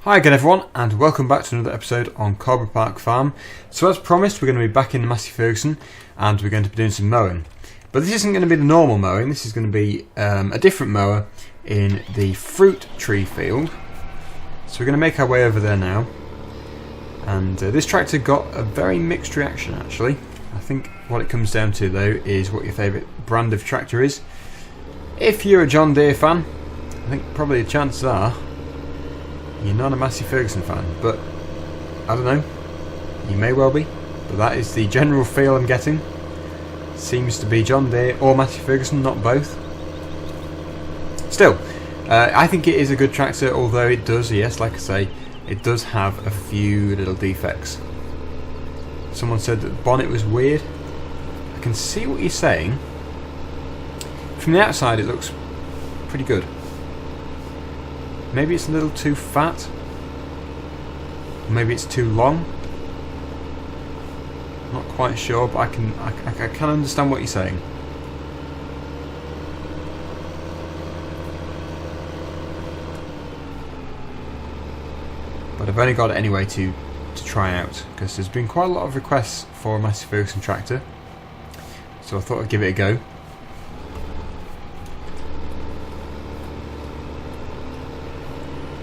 Hi again everyone, and welcome back to another episode on Coldborough Park Farm. So as promised, we're going to be back in the Massey Ferguson and we're going to be doing some mowing. But this isn't going to be the normal mowing, this is going to be a different mower in the fruit tree field. So we're going to make our way over there now. And this tractor got a very mixed reaction actually. I think what it comes down to though is what your favourite brand of tractor is. If you're a John Deere fan, I think probably the chances are you're not a Massey Ferguson fan, but I don't know, you may well be, but that is the general feel I'm getting. Seems to be John Deere or Massey Ferguson, not both. Still, I think it is a good tractor, although it does, yes, like I say, it does have a few little defects. Someone said that the bonnet was weird. I can see what you're saying. From the outside it looks pretty good. Maybe it's a little too fat. Maybe it's too long. Not quite sure, but I can understand what you're saying. But I've only got it anyway to try out, because there's been quite a lot of requests for a Massey Ferguson tractor. So I thought I'd give it a go.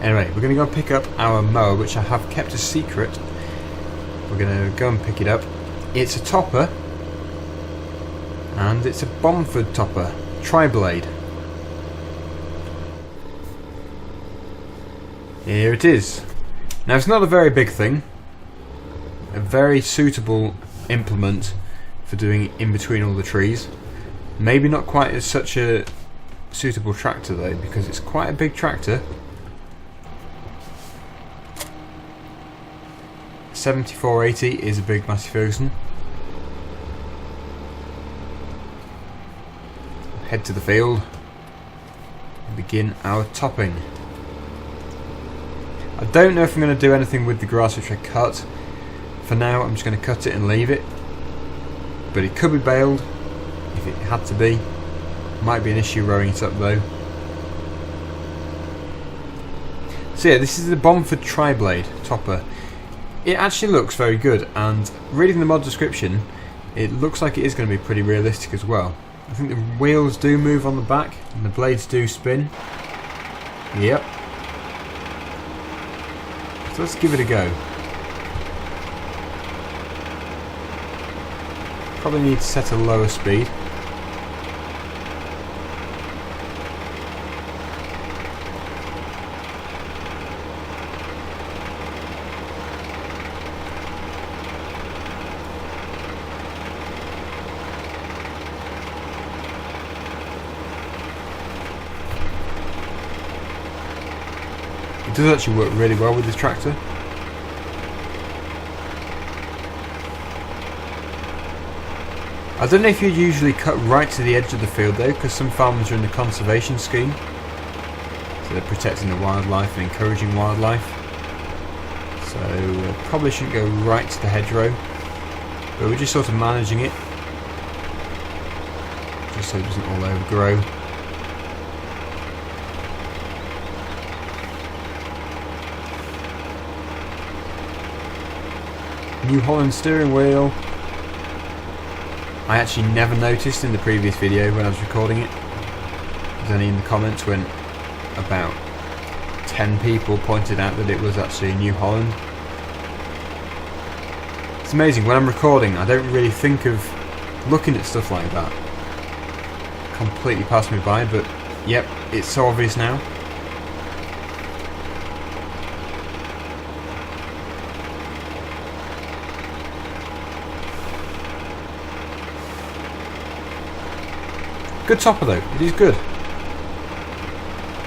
Anyway, we're going to go pick up our mower, which I have kept a secret. We're going to go and pick it up. It's a topper, and it's a Bomford topper, tri-blade. Here it is. Now it's not a very big thing, a very suitable implement for doing in between all the trees. Maybe not quite as such a suitable tractor though, because it's quite a big tractor. 7480 is a big Massey Ferguson. Head to the field and begin our topping. I don't know if I'm going to do anything with the grass which I cut. For now I'm just going to cut it and leave it. But it could be baled if it had to be. Might be an issue rowing it up though. So yeah, this is the Bomford tri-blade topper. It actually looks very good, and reading the mod description it looks like it is going to be pretty realistic as well. I think the wheels do move on the back and the blades do spin. Yep. So let's give it a go. Probably need to set a lower speed. It does actually work really well with this tractor. I don't know if you usually cut right to the edge of the field though, because some farmers are in the conservation scheme. So they're protecting the wildlife and encouraging wildlife. So probably shouldn't go right to the hedgerow. But we're just sort of managing it, just so it doesn't all overgrow. New Holland steering wheel. I actually never noticed in the previous video when I was recording it. It was only in the comments when about 10 people pointed out that it was actually New Holland. It's amazing, when I'm recording I don't really think of looking at stuff like that. Completely passed me by, but yep, it's so obvious now. Good topper though, it is good.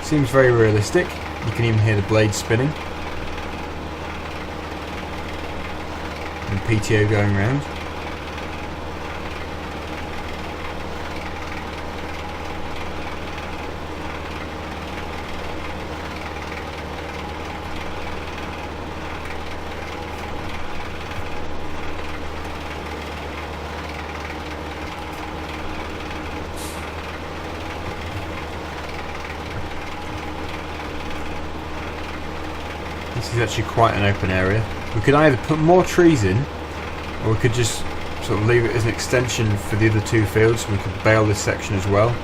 Seems very realistic. You can even hear the blades spinning. And PTO going round. This is actually quite an open area. We could either put more trees in, or we could just sort of leave it as an extension for the other 2 fields. We could bale this section as well.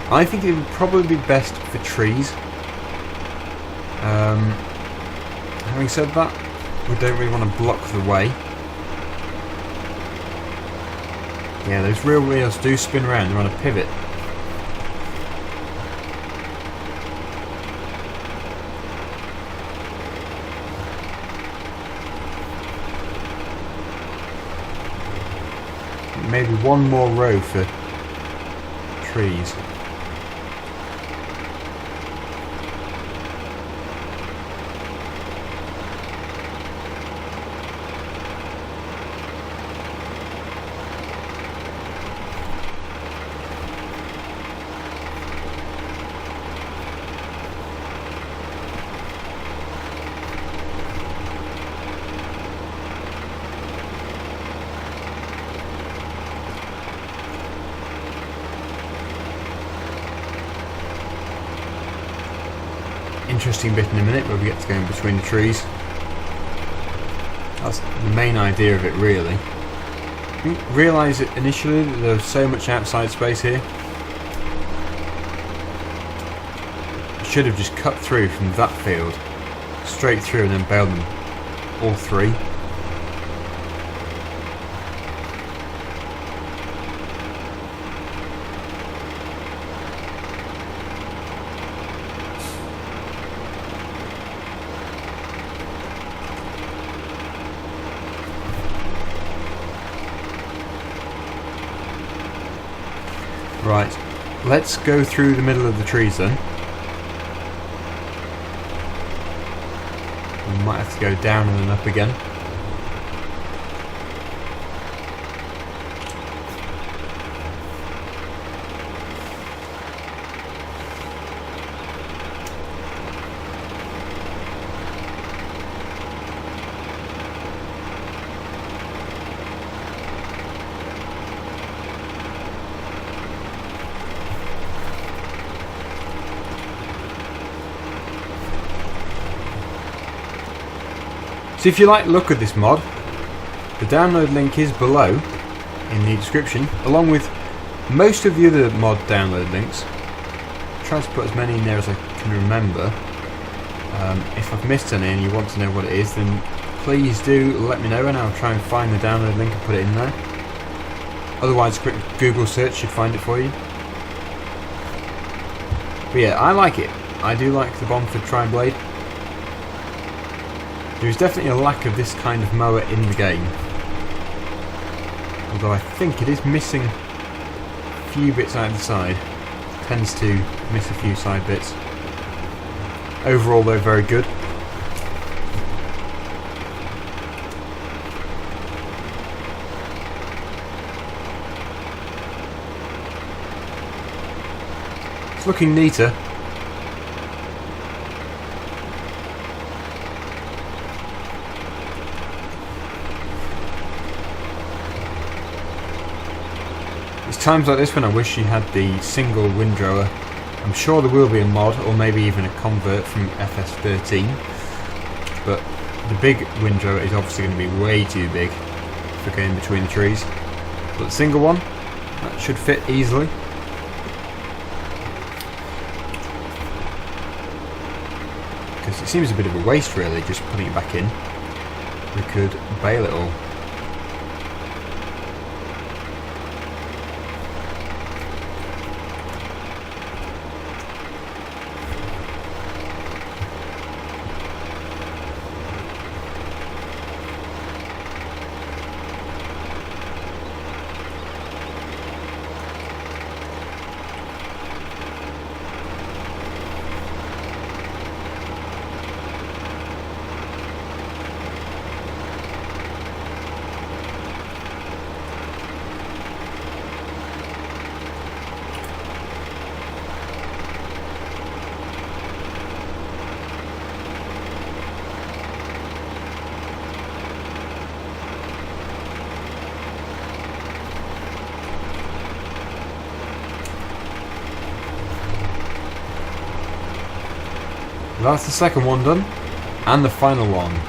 I think it would probably be best for trees. Having said that, we don't really want to block the way. Yeah, those real wheels do spin around. They're on a pivot. Maybe one more row for trees. Interesting bit in a minute where we get to go in between the trees. That's the main idea of it, really. I didn't realise it initially that there was so much outside space here. I should have just cut through from that field straight through and then baled them all 3. Right, let's go through the middle of the trees then. We might have to go down and then up again. So if you like the look of this mod, the download link is below in the description, along with most of the other mod download links. I'll try to put as many in there as I can remember. If I've missed any and you want to know what it is, then please do let me know and I'll try and find the download link and put it in there. Otherwise, a quick Google search should find it for you. But yeah, I like it. I do like the Bomford tri-blade. There is definitely a lack of this kind of mower in the game. Although I think it is missing a few bits out of the side. Tends to miss a few side bits. Overall though, very good. It's looking neater. It's times like this when I wish you had the single windrower. I'm sure there will be a mod, or maybe even a convert from FS13, but the big windrower is obviously going to be way too big for going between the trees. But the single one, that should fit easily. Because it seems a bit of a waste really, just putting it back in. We could bale it all. That's the second one done. And the final one.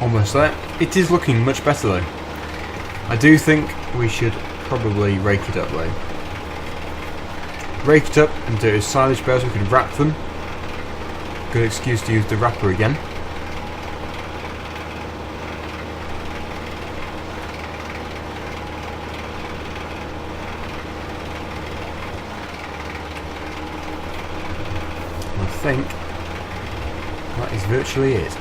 Almost there. It is looking much better though. I do think we should probably rake it up though. Rake it up and do it as silage bales. We can wrap them. Good excuse to use the wrapper again. I think that is virtually it.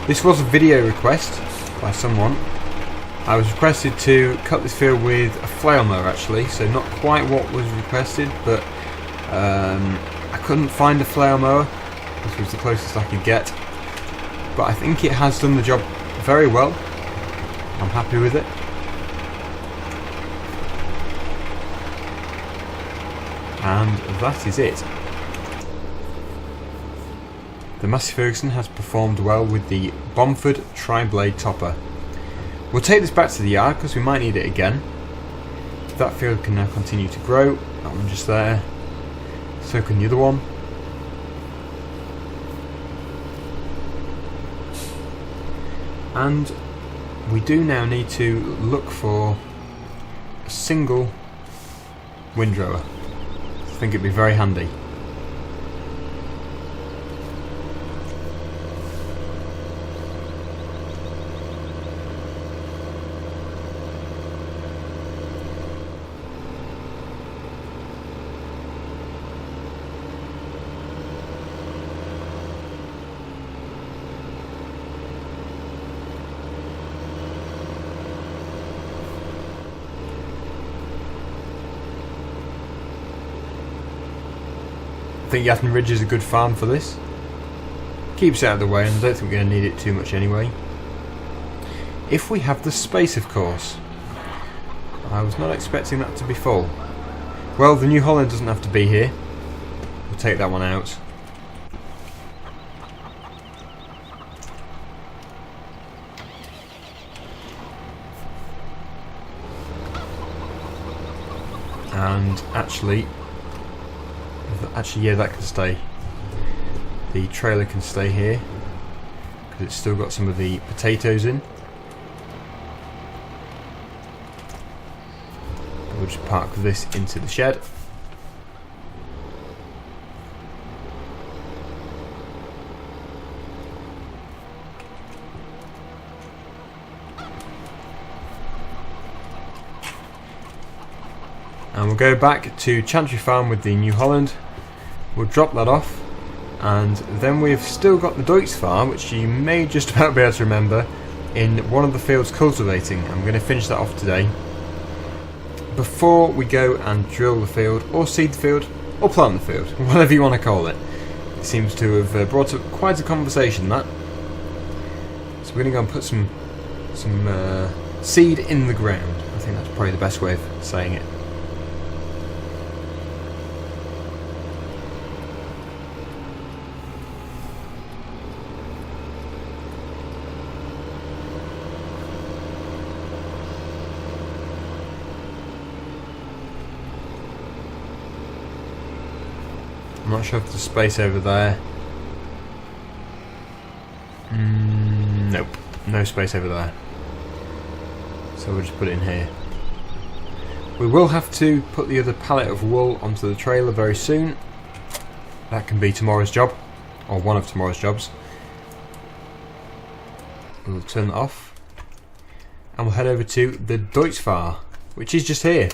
This was a video request by someone. I was requested to cut this field with a flail mower actually, so not quite what was requested, but I couldn't find a flail mower. This was the closest I could get, but I think it has done the job very well. I'm happy with it. And that is it. The Massey Ferguson has performed well with the Bomford tri-blade topper. We'll take this back to the yard because we might need it again. That field can now continue to grow. That one just there. So can the other one. And we do now need to look for a single windrower. I think it'd be very handy. I think Yatton Ridge is a good farm for this. Keeps it out of the way, and I don't think we're going to need it too much anyway. If we have the space, of course. I was not expecting that to be full. Well, the New Holland doesn't have to be here. We'll take that one out. And actually, yeah, that can stay. The trailer can stay here because it's still got some of the potatoes in. We'll just park this into the shed. And we'll go back to Chantry Farm with the New Holland. We'll drop that off, and then we've still got the Deutz farm, which you may just about be able to remember, in one of the fields cultivating. I'm going to finish that off today. Before we go and drill the field, or seed the field, or plant the field, whatever you want to call it. It seems to have brought up quite a conversation, that. So we're going to go and put some seed in the ground. I think that's probably the best way of saying it. I'm not sure if there's space over there. Nope, no space over there. So we'll just put it in here. We will have to put the other pallet of wool onto the trailer very soon. That can be tomorrow's job, or one of tomorrow's jobs. We'll turn that off. And we'll head over to the Deutz farm, which is just here.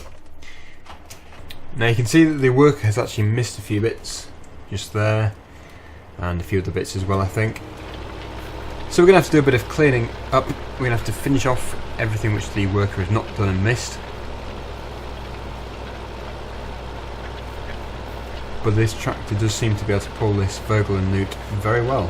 Now you can see that the worker has actually missed a few bits just there. and a few other bits as well, I think. So we're going to have to do a bit of cleaning up. We're going to have to finish off everything which the worker has not done and missed. But this tractor does seem to be able to pull this Vogel and Newt very well.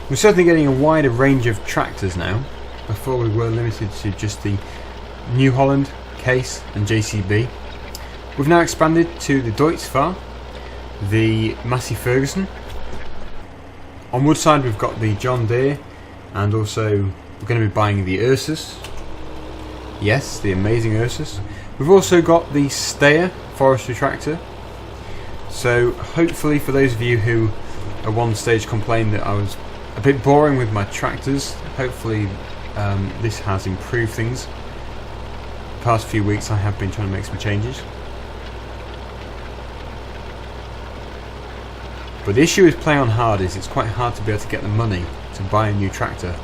We're certainly getting a wider range of tractors now. Before we were limited to just the New Holland, Case and JCB. We've now expanded to the Deutz-Fahr, the Massey Ferguson. On wood side we've got the John Deere, and also we're going to be buying the Ursus. Yes, the amazing Ursus. We've also got the Steyr forestry tractor. So hopefully, for those of you who at one stage complained that I was a bit boring with my tractors, hopefully this has improved things. The past few weeks I have been trying to make some changes. But the issue with playing on hard is it's quite hard to be able to get the money to buy a new tractor.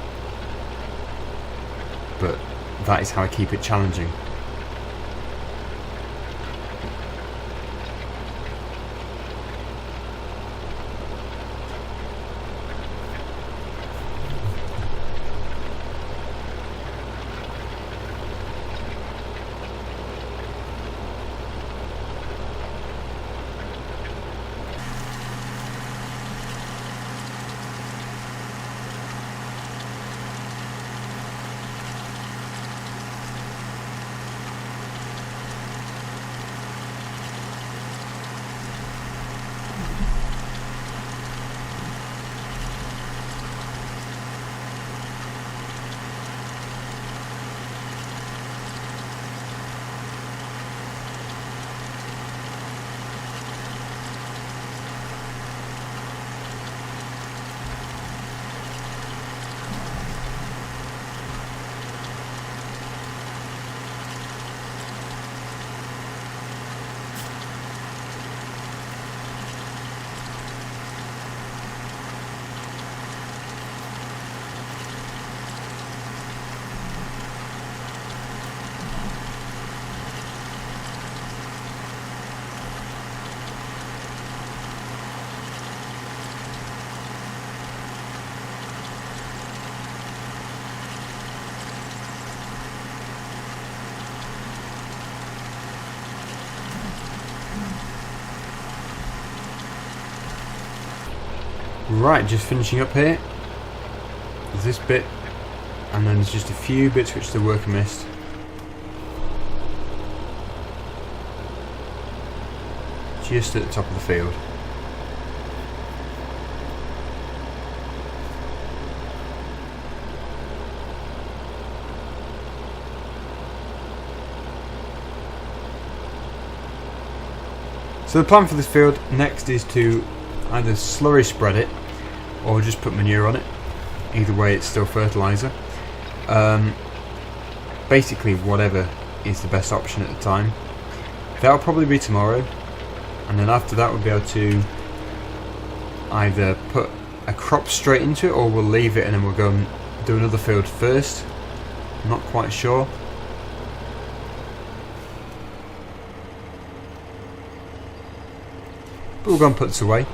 But that is how I keep it challenging. Right, just finishing up here. There's this bit, and then there's just a few bits which the worker missed. Just at the top of the field. So the plan for this field next is to either slurry spread it or just put manure on it. Either way it's still fertiliser. Basically whatever is the best option at the time. That'll probably be tomorrow, and then after that we'll be able to either put a crop straight into it, or we'll leave it and then we'll go and do another field first. I'm not quite sure. But we'll go and put this away,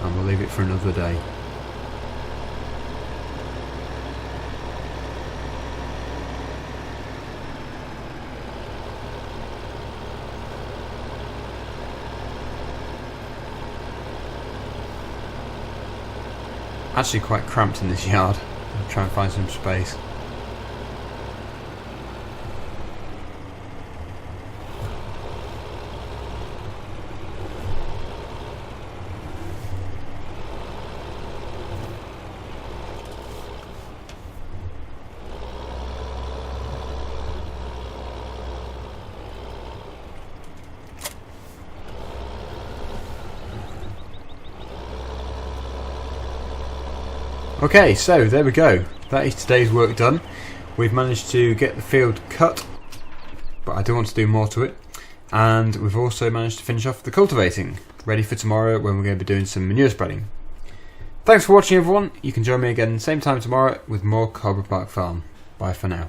and we'll leave it for another day. Actually quite cramped in this yard. I'll try and find some space. Okay, so there we go. That is today's work done. We've managed to get the field cut, but I do want to do more to it. And we've also managed to finish off the cultivating, ready for tomorrow when we're going to be doing some manure spreading. Thanks for watching everyone. You can join me again same time tomorrow with more Coldborough Park Farm. Bye for now.